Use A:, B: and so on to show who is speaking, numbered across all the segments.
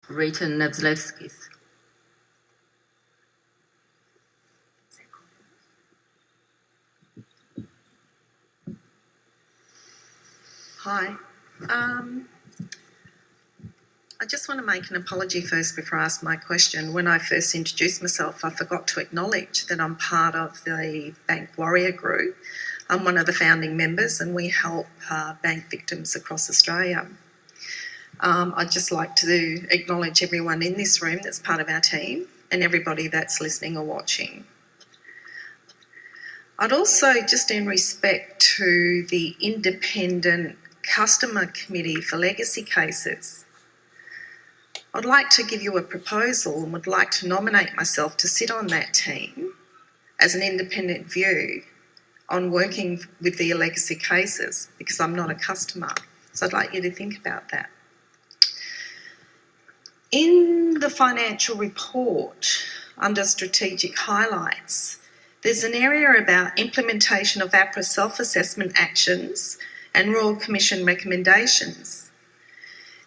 A: Rita Mazalevskis.
B: Hi. I just want to make an apology first before I ask my question. When I first introduced myself, I forgot to acknowledge that I'm part of the Bank Warrior Group. I'm one of the founding members and we help bank victims across Australia. I'd just like to acknowledge everyone in this room that's part of our team and everybody that's listening or watching. I'd also, just in respect to the Independent Customer Committee for Legacy Cases, I'd like to give you a proposal and would like to nominate myself to sit on that team as an independent view on working with the legacy cases because I'm not a customer. So I'd like you to think about that. In the financial report under strategic highlights, there's an area about implementation of APRA self-assessment actions and Royal Commission recommendations.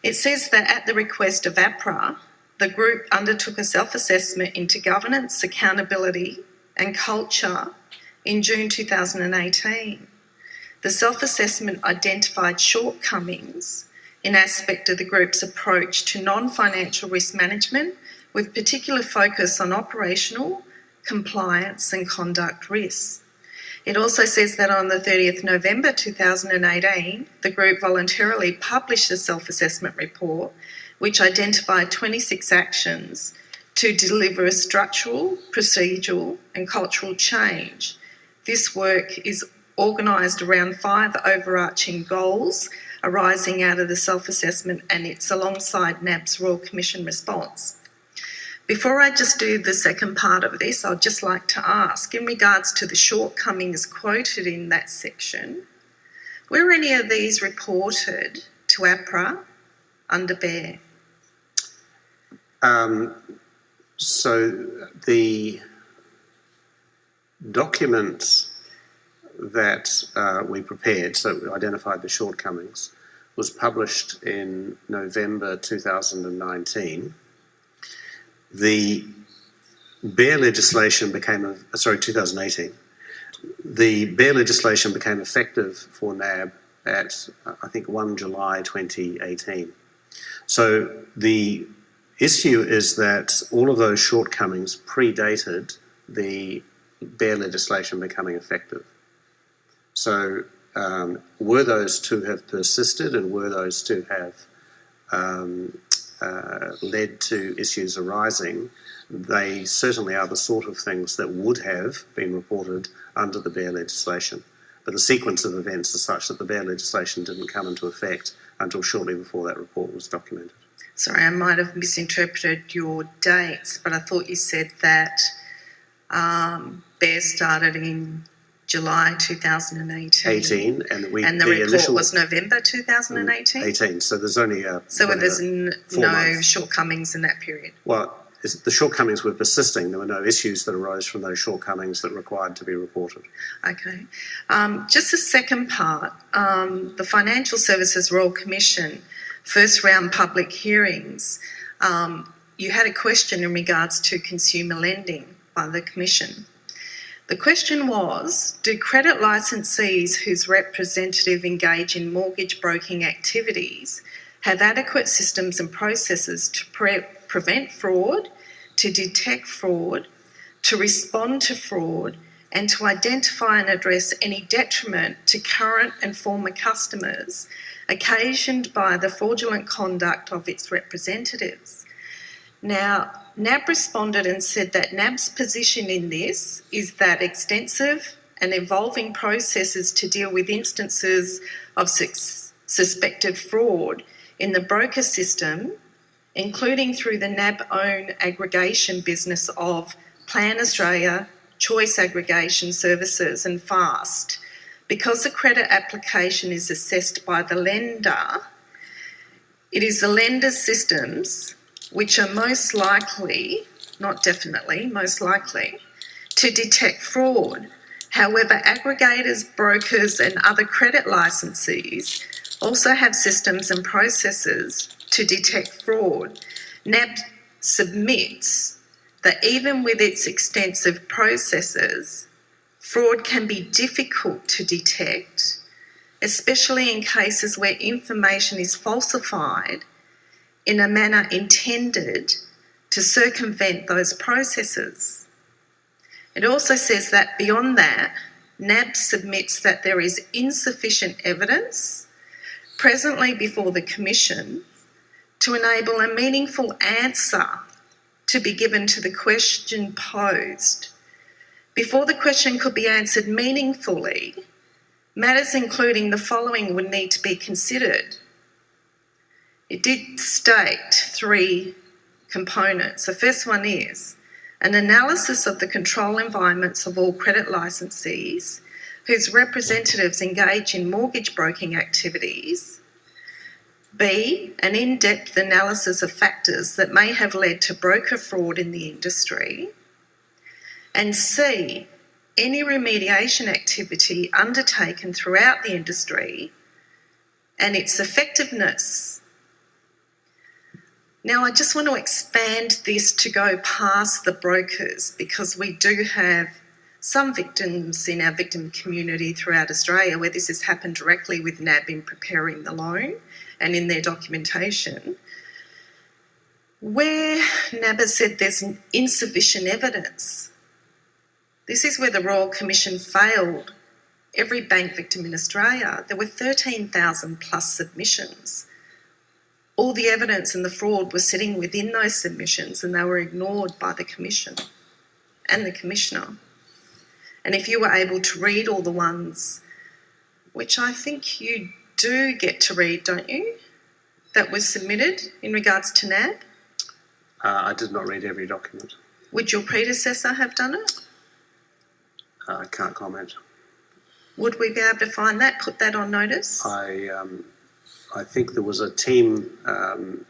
B: It says that at the request of APRA, the group undertook a self-assessment into governance, accountability and culture in June 2018. The self-assessment identified shortcomings in aspect of the group's approach to non-financial risk management with particular focus on operational, compliance and conduct risks. It also says that on the 30th November 2018, the group voluntarily published a self-assessment report which identified 26 actions to deliver a structural, procedural and cultural change. This work is organised around 5 overarching goals arising out of the self-assessment and it's alongside NAB's Royal Commission response. Before I just do the second part of this, I'd just like to ask, in regards to the shortcomings quoted in that section, were any of these reported to APRA under BEAR?
C: So the document that we prepared, so identified the shortcomings, was published in November 2019. The BEAR legislation became, 2018. The BEAR legislation became effective for NAB at, I think, 1 July 2018. So the issue is that all of those shortcomings predated the BEAR legislation becoming effective. So were those to have persisted and were those to have led to issues arising, they certainly are the sort of things that would have been reported under the BEAR legislation. But the sequence of events is such that the BEAR legislation didn't come into effect until shortly before that report was documented.
B: Sorry, I might have misinterpreted your dates, but I thought you said that BEAR started in July 2018.
C: And
B: the report was November 2018?
C: 18, so there's only
B: there's no shortcomings in that period?
C: Well, the shortcomings were persisting. There were no issues that arose from those shortcomings that required to be reported.
B: Okay. Just the second part, the Financial Services Royal Commission, first round public hearings, you had a question in regards to consumer lending by the Commission. The question was, do credit licensees whose representative engage in mortgage broking activities have adequate systems and processes to prevent fraud, to detect fraud, to respond to fraud, and to identify and address any detriment to current and former customers occasioned by the fraudulent conduct of its representatives? Now, NAB responded and said that NAB's position in this is that extensive and evolving processes to deal with instances of suspected fraud in the broker system, including through the NAB-owned aggregation business of Plan Australia, Choice Aggregation Services and FAST. Because the credit application is assessed by the lender, it is the lender's systems which are most likely, not definitely, most likely, to detect fraud. However, aggregators, brokers and other credit licensees also have systems and processes to detect fraud. NAB submits that even with its extensive processes, fraud can be difficult to detect, especially in cases where information is falsified in a manner intended to circumvent those processes. It also says that beyond that, NAB submits that there is insufficient evidence presently before the Commission to enable a meaningful answer to be given to the question posed. Before the question could be answered meaningfully, matters including the following would need to be considered. It did state 3 components. The first one is an analysis of the control environments of all credit licensees whose representatives engage in mortgage broking activities. B, an in-depth analysis of factors that may have led to broker fraud in the industry. And C, any remediation activity undertaken throughout the industry and its effectiveness. Now, I just want to expand this to go past the brokers, because we do have some victims in our victim community throughout Australia where this has happened directly with NAB in preparing the loan and in their documentation, where NAB has said there's insufficient evidence. This is where the Royal Commission failed every bank victim in Australia. There were 13,000 plus submissions. All the evidence and the fraud was sitting within those submissions, and they were ignored by the Commission and the Commissioner. And if you were able to read all the ones, which I think you do get to read, don't you, that was submitted in regards to NAB?
C: I did not read every document.
B: Would your predecessor have done it?
C: I can't comment.
B: Would we be able to find that, put that on notice?
C: I think there was a team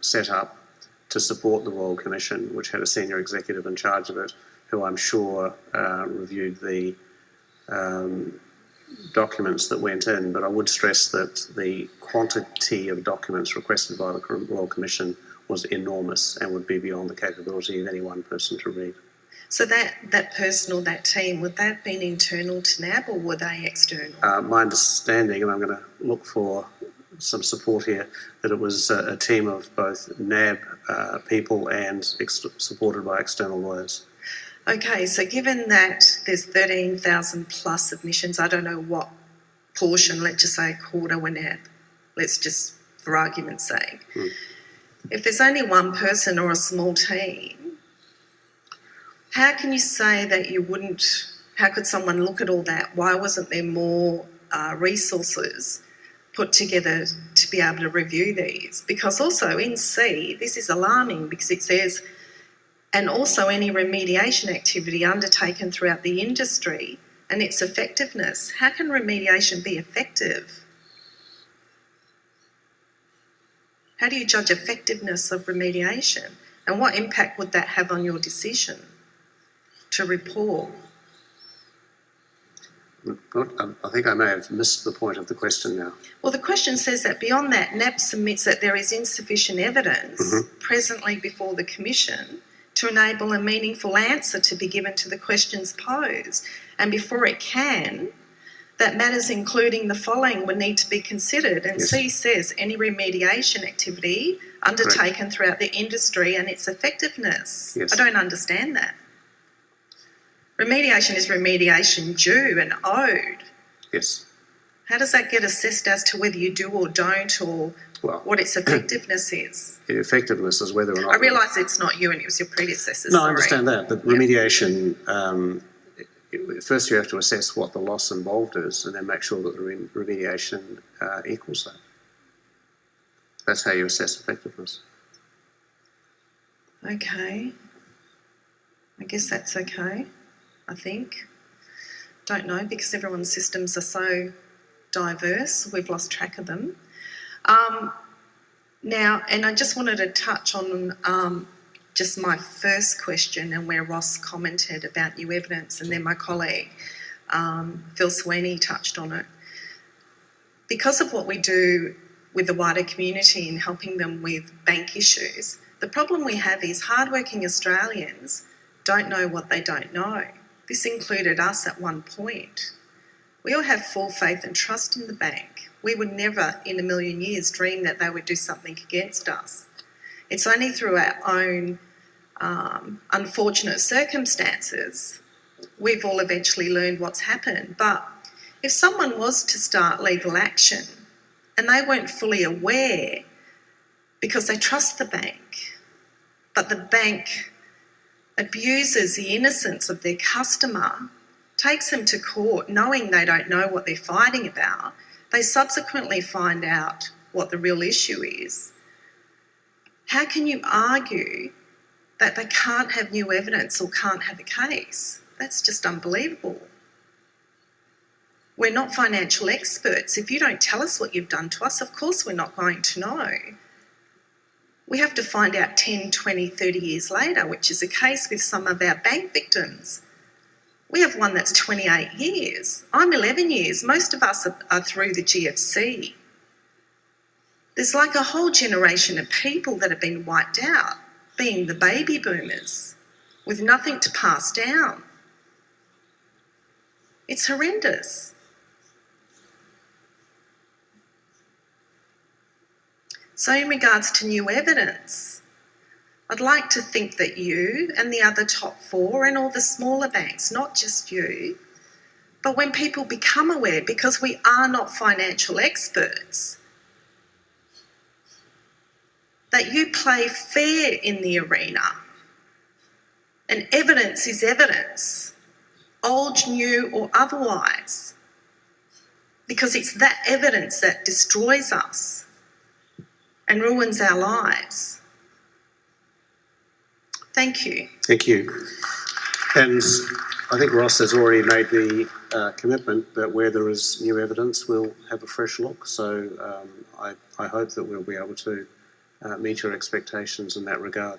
C: set up to support the Royal Commission, which had a senior executive in charge of it, who I'm sure reviewed the documents that went in. But I would stress that the quantity of documents requested by the Royal Commission was enormous and would be beyond the capability of any one person to read.
B: So that person or that team, would they have been internal to NAB or were they external?
C: My understanding, and I'm going to look for some support here, that it was a team of both NAB people and supported by external lawyers.
B: Okay, so given that there's 13,000 plus submissions, I don't know what portion, let's just say a quarter were NAB, let's just, for argument's sake. If there's only one person or a small team, how can you say that you wouldn't, how could someone look at all that? Why wasn't there more resources put together to be able to review these? Because also in C, this is alarming because it says, and also any remediation activity undertaken throughout the industry and its effectiveness. How can remediation be effective? How do you judge effectiveness of remediation? And what impact would that have on your decision to report?
C: I think I may have missed the point of the question now.
B: Well, the question says that beyond that, NAB submits that there is insufficient evidence presently before the Commission to enable a meaningful answer to be given to the questions posed. And before it can, that matters including the following would need to be considered. And C says any remediation activity undertaken throughout the industry and its effectiveness. I don't understand that. Remediation is remediation due and owed.
C: Yes.
B: How does that get assessed as to whether you do or don't, or what its effectiveness is?
C: Effectiveness is whether or not...
B: I realise it's not you and it was your predecessor.
C: No, I understand that. But remediation, first you have to assess what the loss involved is and then make sure that the remediation equals that. That's how you assess effectiveness.
B: Okay. I guess that's okay, I think. Don't know, because everyone's systems are so diverse, we've lost track of them. Now, and I just wanted to touch on just my first question and where Ross commented about new evidence, and then my colleague Phil Sweeney touched on it. Because of what we do with the wider community in helping them with bank issues, The problem we have is hardworking Australians don't know what they don't know. This included us at one point. We all have full faith and trust in the bank. We would never in a million years dream that they would do something against us. It's only through our own unfortunate circumstances we've all eventually learned what's happened. But if someone was to start legal action and they weren't fully aware because they trust the bank, but the bank abuses the innocence of their customer, takes them to court knowing they don't know what they're fighting about, they subsequently find out what the real issue is. How can you argue that they can't have new evidence or can't have a case? That's just unbelievable. We're not financial experts. If you don't tell us what you've done to us, of course we're not going to know. We have to find out 10, 20, 30 years later, which is the case with some of our bank victims. We have one that's 28 years. I'm 11 years. Most of us are through the GFC. There's like a whole generation of people that have been wiped out, being the baby boomers, with nothing to pass down. It's horrendous. So in regards to new evidence, I'd like to think that you and the other top four and all the smaller banks, not just you, but when people become aware, because we are not financial experts, that you play fair in the arena. And evidence is evidence, old, new or otherwise, because it's that evidence that destroys us and ruins our lives. Thank you.
C: Thank you. And I think Ross has already made the commitment that where there is new evidence, we'll have a fresh look. So I hope that we'll be able to meet your expectations in that regard.